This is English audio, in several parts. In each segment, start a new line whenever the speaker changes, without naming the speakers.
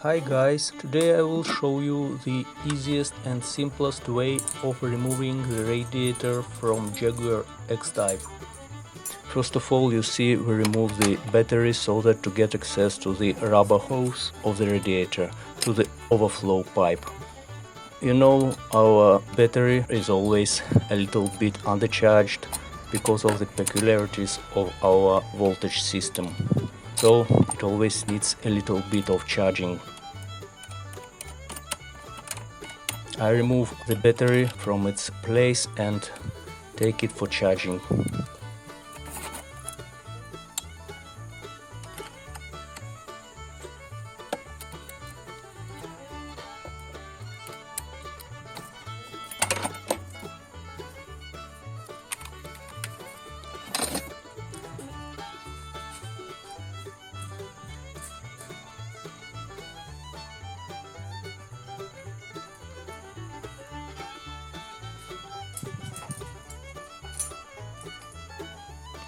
Hi guys, today I will show you the easiest and simplest way of removing the radiator from Jaguar X-type. First of all, you see we remove the battery so that to get access to the rubber hose of the radiator, to the overflow pipe. You know, our battery is always a little bit undercharged because of the peculiarities of our voltage system. So it always needs a little bit of charging. I remove the battery from its place and take it for charging.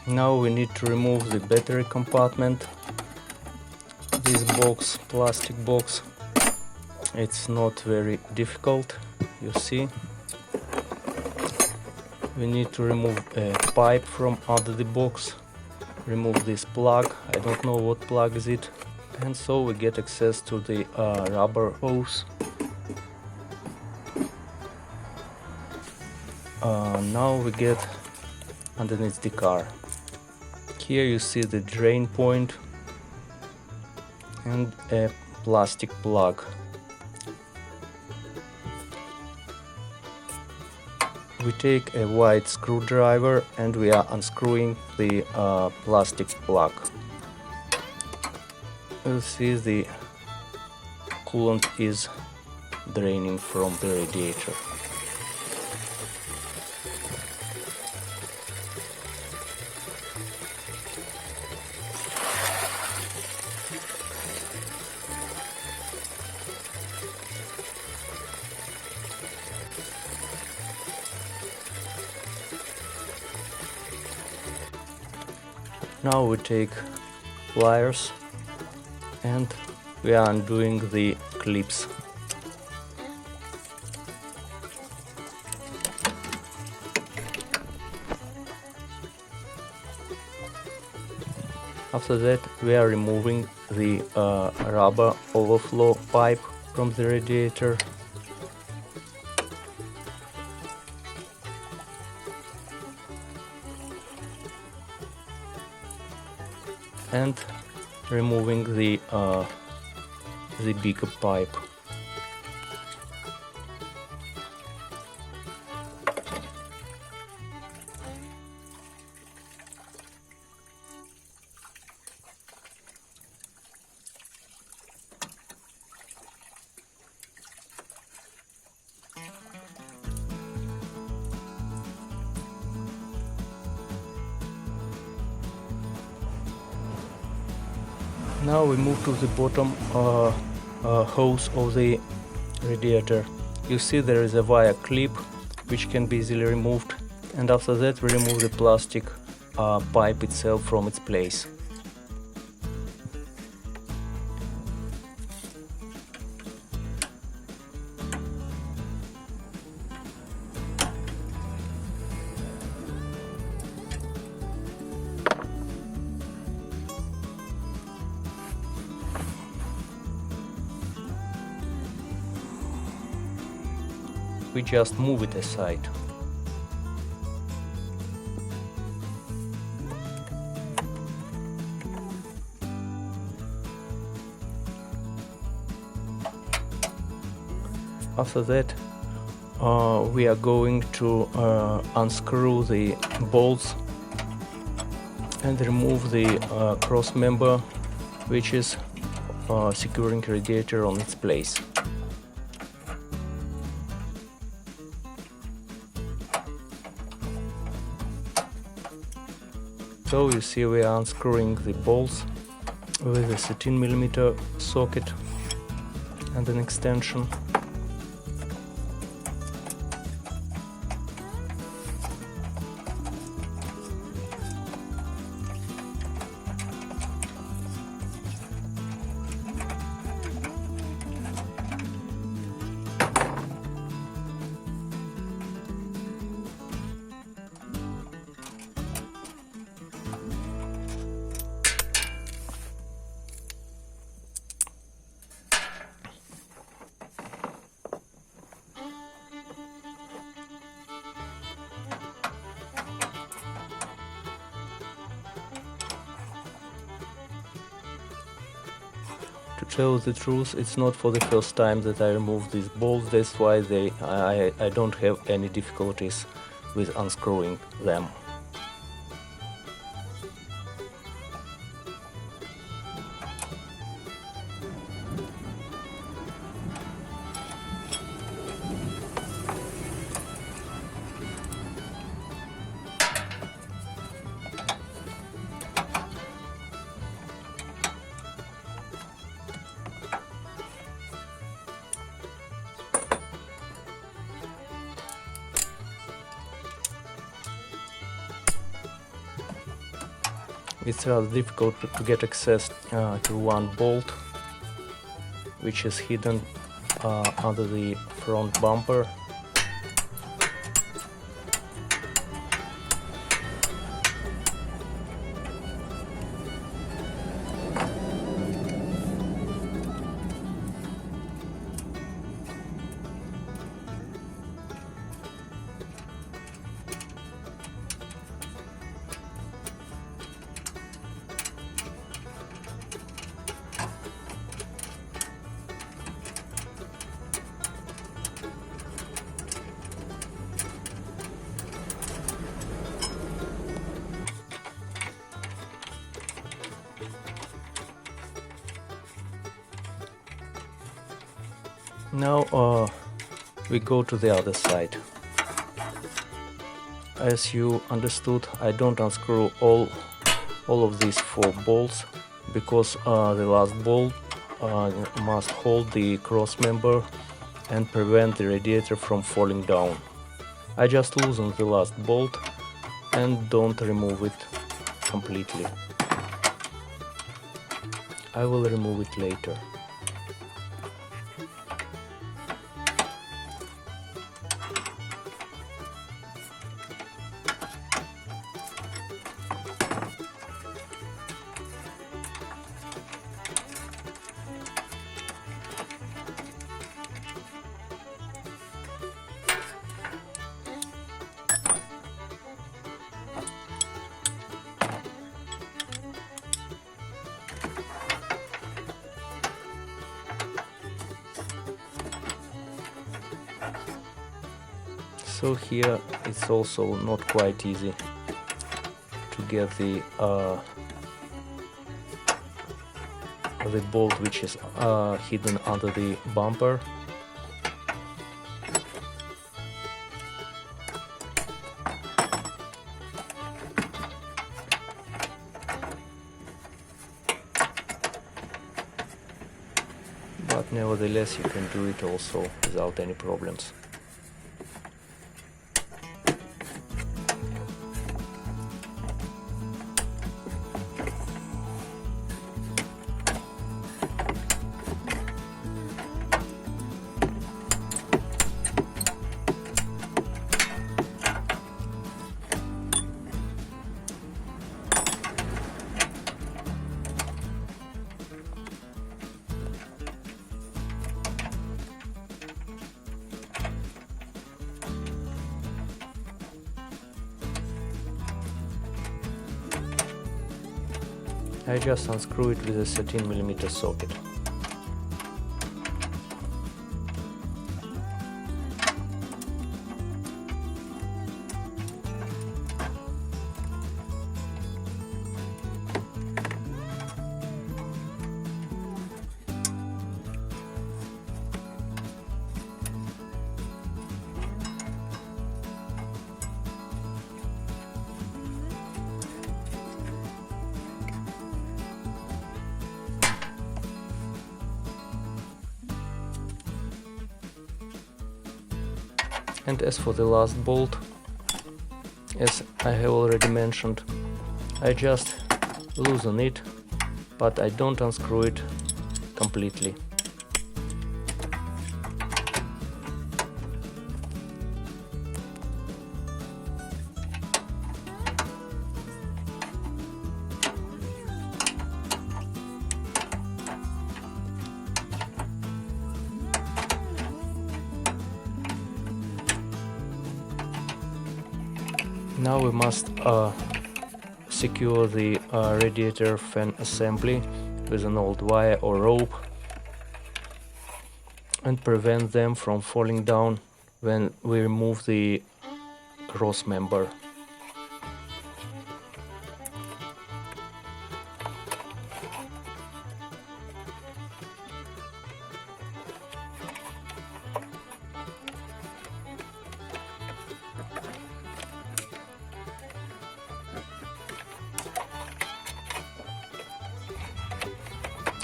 Now we need to remove the battery compartment. This box, plastic box, it's not very difficult, you see. We need to remove a pipe from under the box, remove this plug, I don't know what plug is it, and so we get access to the rubber hose. Now we get underneath the car. Here you see the drain point and a plastic plug. We take a wide screwdriver and we are unscrewing the plastic plug. You see the coolant is draining from the radiator. Now we take pliers and we are undoing the clips. After that we are removing the rubber overflow pipe from the radiator. And removing the bigger pipe. Now we move to the bottom hose of the radiator. You see there is a wire clip which can be easily removed, and after that we remove the plastic pipe itself from its place. We just move it aside. After that, we are going to unscrew the bolts and remove the cross member which is securing radiator on its place. So you see we are unscrewing the bolts with a 13mm socket and an extension. tell the truth, it's not for the first time that I remove these bolts, that's why I don't have any difficulties with unscrewing them. It's rather difficult to get access to one bolt, which is hidden under the front bumper. Now we go to the other side. As you understood, I don't unscrew all of these 4 bolts because the last bolt must hold the cross member and prevent the radiator from falling down. I just loosen the last bolt and don't remove it completely. I will remove it later. So here it's also not quite easy to get the bolt which is hidden under the bumper. But nevertheless you can do it also without any problems. I just unscrew it with a 13mm socket. And as for the last bolt, as I have already mentioned, I just loosen it, but I don't unscrew it completely. Now we must secure the radiator fan assembly with an old wire or rope and prevent them from falling down when we remove the cross member.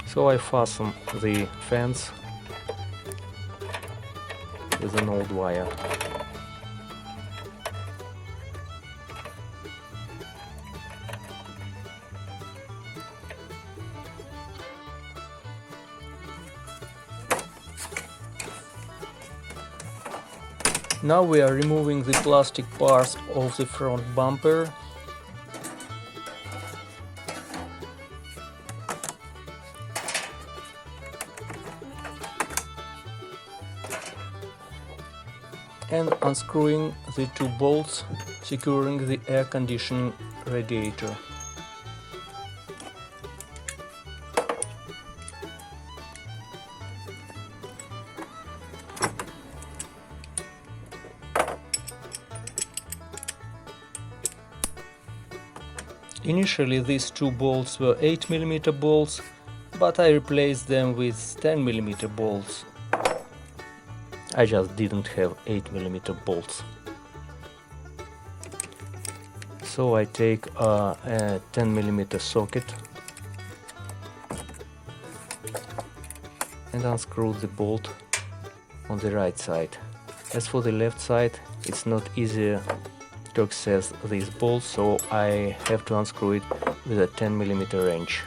So I fasten the fence with an old wire. Now we are removing the plastic parts of the front bumper. And unscrewing the two bolts securing the air conditioning radiator. Initially these two bolts were 8mm bolts, but I replaced them with 10mm bolts. I just didn't have 8mm bolts. So I take a 10mm socket and unscrew the bolt on the right side. As for the left side, it's not easier to access these bolts, so I have to unscrew it with a 10mm wrench.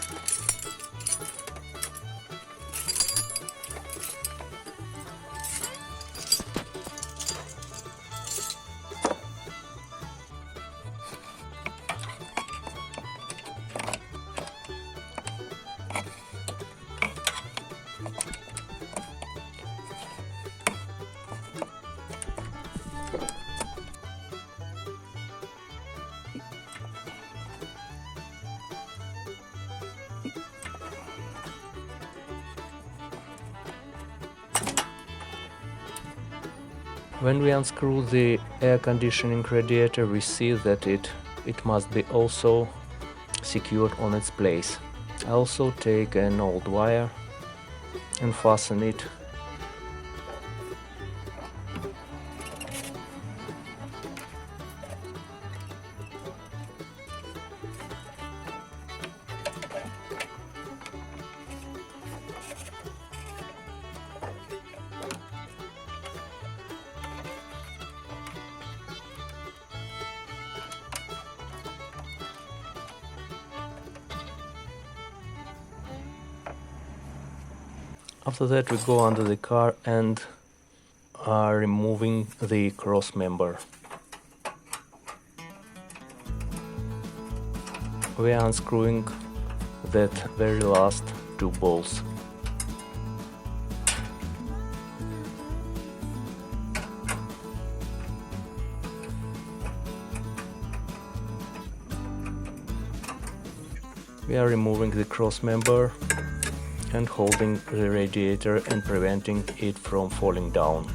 When we unscrew the air conditioning radiator, we see that it must be also secured on its place. I also take an old wire and fasten it . After that we go under the car and are removing the cross member. We are unscrewing that very last two bolts. We are removing the cross member and holding the radiator and preventing it from falling down.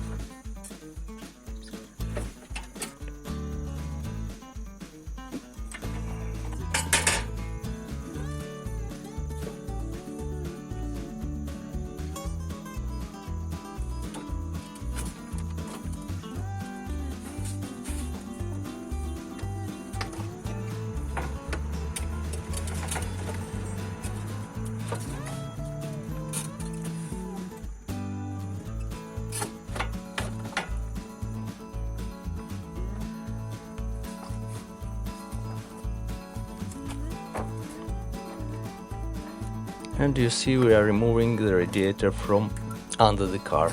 And you see we are removing the radiator from under the car.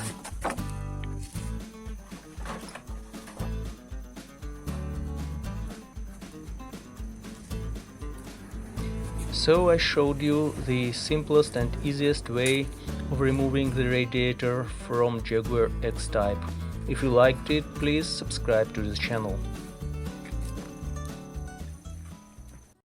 So I showed you the simplest and easiest way of removing the radiator from Jaguar X-type. If you liked it, please subscribe to this channel.